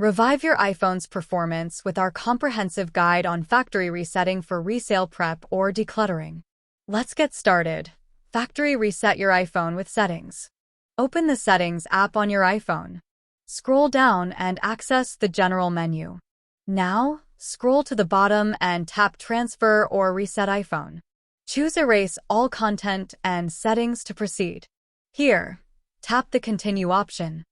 Revive your iPhone's performance with our comprehensive guide on factory resetting for resale prep or decluttering. Let's get started. Factory reset your iPhone with settings. Open the Settings app on your iPhone. Scroll down and access the General menu. Now, scroll to the bottom and tap Transfer or Reset iPhone. Choose Erase All Content and Settings to proceed. Here, tap the Continue option.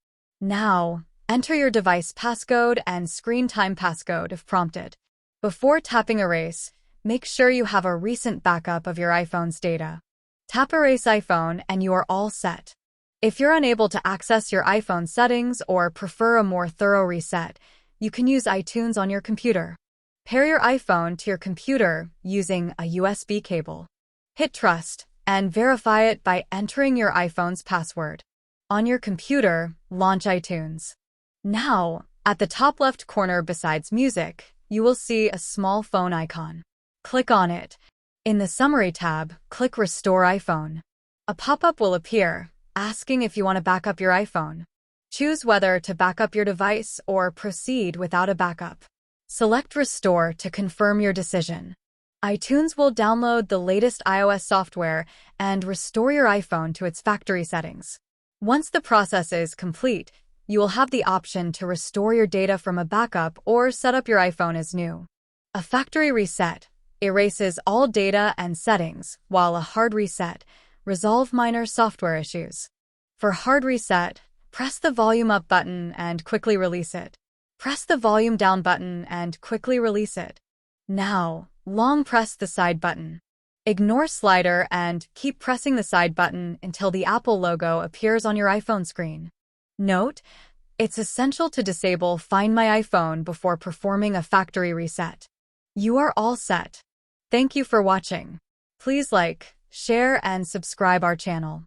Now, enter your device passcode and screen time passcode if prompted. Before tapping Erase, make sure you have a recent backup of your iPhone's data. Tap Erase iPhone and you are all set. If you're unable to access your iPhone settings or prefer a more thorough reset, you can use iTunes on your computer. Pair your iPhone to your computer using a USB cable. Hit Trust and verify it by entering your iPhone's password. On your computer, launch iTunes. Now, at the top left corner besides Music, you will see a small phone icon. Click on it. In the Summary tab, click Restore iPhone. A pop-up will appear, asking if you want to back up your iPhone. Choose whether to back up your device or proceed without a backup. Select Restore to confirm your decision. iTunes will download the latest iOS software and restore your iPhone to its factory settings. Once the process is complete, you will have the option to restore your data from a backup or set up your iPhone as new. A factory reset erases all data and settings, while a hard reset resolves minor software issues. For hard reset, press the volume up button and quickly release it. Press the volume down button and quickly release it. Now, long press the side button. Ignore slider and keep pressing the side button until the Apple logo appears on your iPhone screen. Note, it's essential to disable Find My iPhone before performing a factory reset. You are all set. Thank you for watching. Please like, share, and subscribe our channel.